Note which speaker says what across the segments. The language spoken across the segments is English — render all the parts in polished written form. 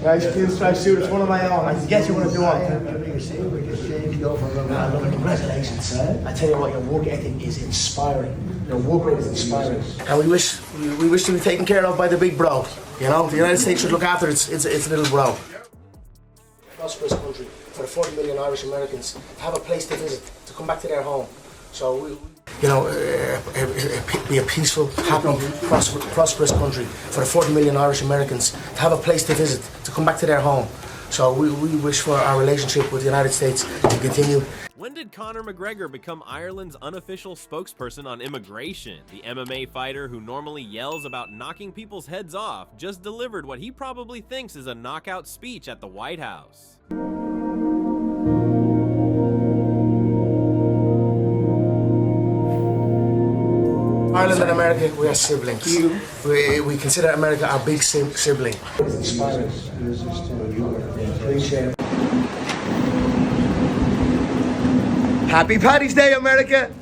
Speaker 1: Nice steel stripe suit. It's one of my own. I guess you want to do one. Congratulations. I tell you what, your work ethic is inspiring. Your work rate is inspiring. And we wish to be taken care of by the big bro. You know, the United States should look after its little bro. Prosperous country for the 40 million Irish Americans to have a place to visit, to come back to their home. So be a peaceful, happy, prosperous country for the 40 million Irish Americans to have a place to visit, to come back to their home. So we wish for our relationship with the United States to continue.
Speaker 2: When did Conor McGregor become Ireland's unofficial spokesperson on immigration? The MMA fighter who normally yells about knocking people's heads off just delivered what he probably thinks is a knockout speech at the White House.
Speaker 1: Ireland and America, we are siblings. We consider America our big sibling. It's inspiring. Appreciate it. Happy Paddy's Day, America!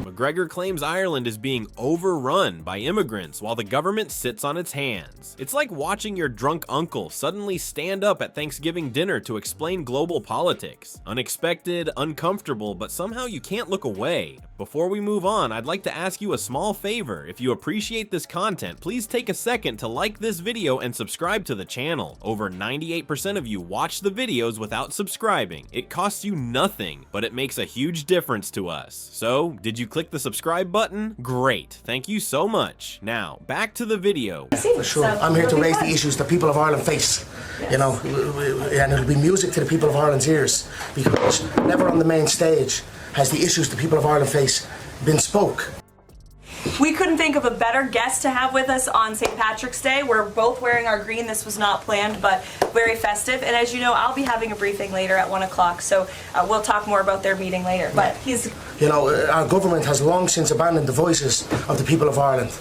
Speaker 2: McGregor claims Ireland is being overrun by immigrants while the government sits on its hands. It's like watching your drunk uncle suddenly stand up at Thanksgiving dinner to explain global politics. Unexpected, uncomfortable, but somehow you can't look away. Before we move on, I'd like to ask you a small favor. If you appreciate this content, please take a second to like this video and subscribe to the channel. Over 98% of you watch the videos without subscribing. It costs you nothing, but it makes a huge difference to us. So, did you click the subscribe button? Great, thank you so much. Now, back to the video.
Speaker 1: For sure, I'm here to raise the issues that people of Ireland face, you know, and it'll be music to the people of Ireland's ears, because never on the main stage has the issues the people of Ireland face been spoke.
Speaker 3: We couldn't think of a better guest to have with us on St. Patrick's Day. We're both wearing our green. This was not planned, but very festive. And as you know, I'll be having a briefing later at 1 o'clock, so we'll talk more about their meeting later. But he's...
Speaker 1: You know, our government has long since abandoned the voices of the people of Ireland.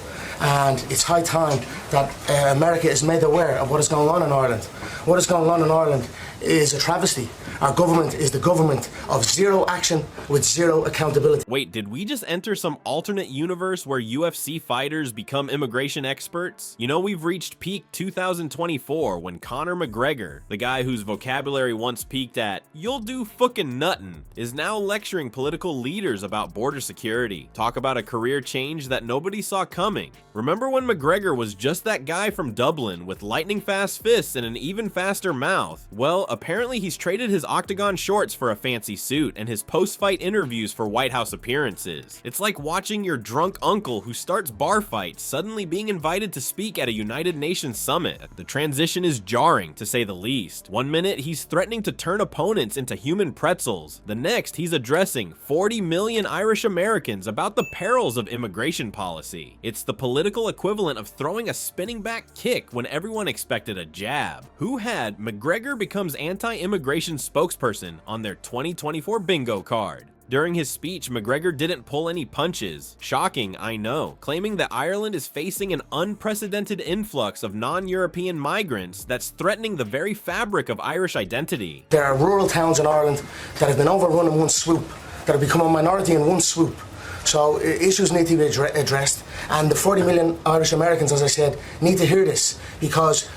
Speaker 1: And it's high time that America is made aware of what is going on in Ireland. What is going on in Ireland is a travesty. Our government is the government of zero action with zero accountability.
Speaker 2: Wait, did we just enter some alternate universe where UFC fighters become immigration experts? You know, we've reached peak 2024 when Conor McGregor, the guy whose vocabulary once peaked at "you'll do fucking nuttin'," is now lecturing political leaders about border security. Talk about a career change that nobody saw coming. Remember when McGregor was just that guy from Dublin with lightning fast fists and an even faster mouth? Well, apparently he's traded his octagon shorts for a fancy suit and his post-fight interviews for White House appearances. It's like watching your drunk uncle who starts bar fights suddenly being invited to speak at a United Nations summit. The transition is jarring, to say the least. One minute he's threatening to turn opponents into human pretzels. The next he's addressing 40 million Irish Americans about the perils of immigration policy. It's the political equivalent of throwing a spinning back kick when everyone expected a jab. Who had McGregor becomes anti-immigration spokesperson on their 2024 bingo card? During his speech, McGregor didn't pull any punches. Shocking, I know, claiming that Ireland is facing an unprecedented influx of non-European migrants that's threatening the very fabric of Irish identity.
Speaker 1: There are rural towns in Ireland that have been overrun in one swoop, that have become a minority in one swoop. So issues need to be addressed, and the 40 million Irish Americans, as I said, need to hear this, because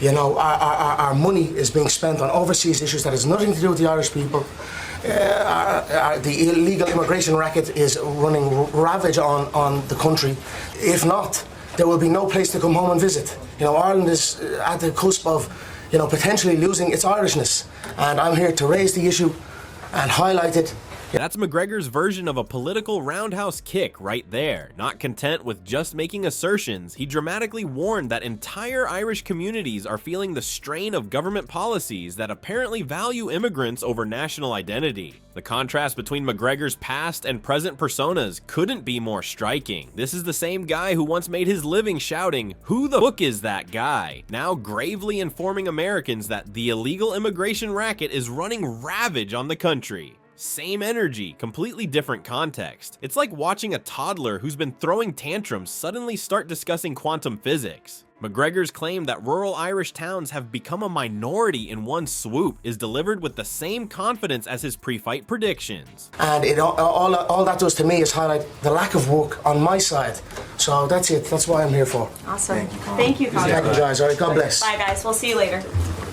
Speaker 1: you know, our money is being spent on overseas issues that has nothing to do with the Irish people. The illegal immigration racket is running ravage on the country. If not, there will be no place to come home and visit. You know, Ireland is at the cusp of, you know, potentially losing its Irishness, and I'm here to raise the issue and highlight it.
Speaker 2: That's McGregor's version of a political roundhouse kick right there. Not content with just making assertions, he dramatically warned that entire Irish communities are feeling the strain of government policies that apparently value immigrants over national identity. The contrast between McGregor's past and present personas couldn't be more striking. This is the same guy who once made his living shouting, "Who the fuck is that guy?" Now gravely informing Americans that the illegal immigration racket is running ravage on the country. Same energy, completely different context. It's like watching a toddler who's been throwing tantrums suddenly start discussing quantum physics. McGregor's claim that rural Irish towns have become a minority in one swoop is delivered with the same confidence as his pre-fight predictions.
Speaker 1: And all that does to me is highlight the lack of work on my side. So that's it. That's what I'm here for.
Speaker 3: Awesome. Thank you, Conor.
Speaker 1: Thank you, guys. All right, God bless.
Speaker 3: Bye, guys. We'll see you later.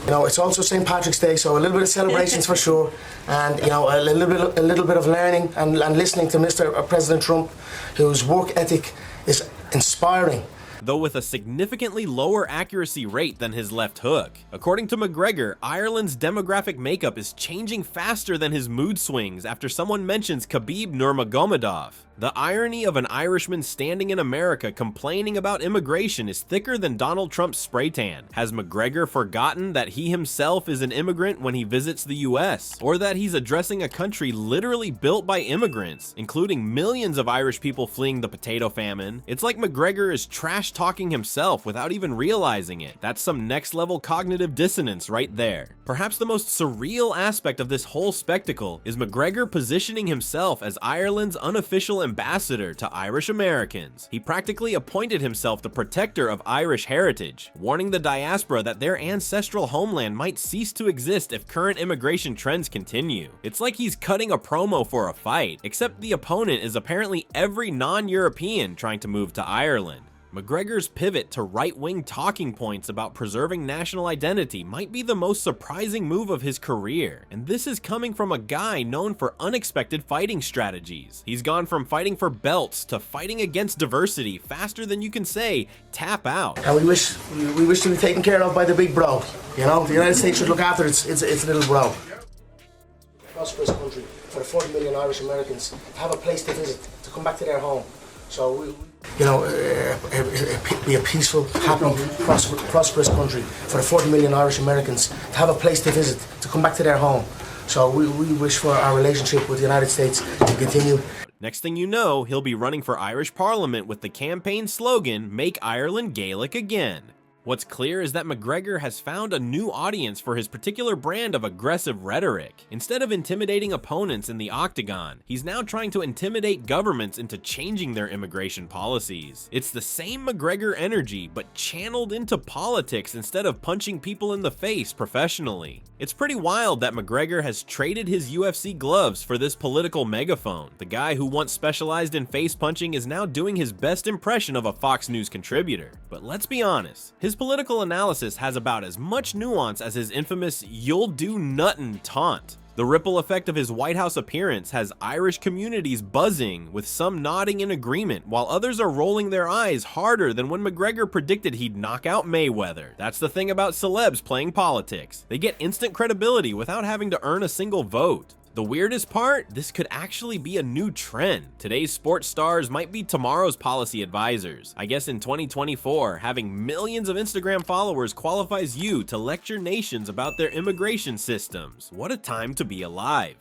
Speaker 1: You know, it's also St. Patrick's Day, so a little bit of celebrations for sure, and you know, a little bit of learning and listening to Mr. President Trump, whose work ethic is inspiring.
Speaker 2: Though with a significantly lower accuracy rate than his left hook. According to McGregor, Ireland's demographic makeup is changing faster than his mood swings after someone mentions Khabib Nurmagomedov. The irony of an Irishman standing in America complaining about immigration is thicker than Donald Trump's spray tan. Has McGregor forgotten that he himself is an immigrant when he visits the US? Or that he's addressing a country literally built by immigrants, including millions of Irish people fleeing the potato famine? It's like McGregor is trash talking himself without even realizing it. That's some next level cognitive dissonance right there. Perhaps the most surreal aspect of this whole spectacle is McGregor positioning himself as Ireland's unofficial ambassador to Irish Americans. He practically appointed himself the protector of Irish heritage, warning the diaspora that their ancestral homeland might cease to exist if current immigration trends continue. It's like he's cutting a promo for a fight, except the opponent is apparently every non-European trying to move to Ireland. McGregor's pivot to right-wing talking points about preserving national identity might be the most surprising move of his career, and this is coming from a guy known for unexpected fighting strategies. He's gone from fighting for belts to fighting against diversity faster than you can say, tap out.
Speaker 1: And we wish to be taken care of by the big bro. You know, the United States should look after its little bro. Prosperous country for the 40 million Irish Americans to have a place to visit, to come back to their home. So you know, be a peaceful, happy, prosperous country for the 40 million Irish Americans to have a place to visit, to come back to their home. So we wish for our relationship with the United States to continue.
Speaker 2: Next thing you know, he'll be running for Irish Parliament with the campaign slogan, "Make Ireland Gaelic Again." What's clear is that McGregor has found a new audience for his particular brand of aggressive rhetoric. Instead of intimidating opponents in the octagon, he's now trying to intimidate governments into changing their immigration policies. It's the same McGregor energy, but channeled into politics instead of punching people in the face professionally. It's pretty wild that McGregor has traded his UFC gloves for this political megaphone. The guy who once specialized in face punching is now doing his best impression of a Fox News contributor. But let's be honest, his political analysis has about as much nuance as his infamous "you'll do nuttin" taunt. The ripple effect of his White House appearance has Irish communities buzzing, with some nodding in agreement, while others are rolling their eyes harder than when McGregor predicted he'd knock out Mayweather. That's the thing about celebs playing politics. They get instant credibility without having to earn a single vote. The weirdest part? This could actually be a new trend. Today's sports stars might be tomorrow's policy advisors. I guess in 2024, having millions of Instagram followers qualifies you to lecture nations about their immigration systems. What a time to be alive.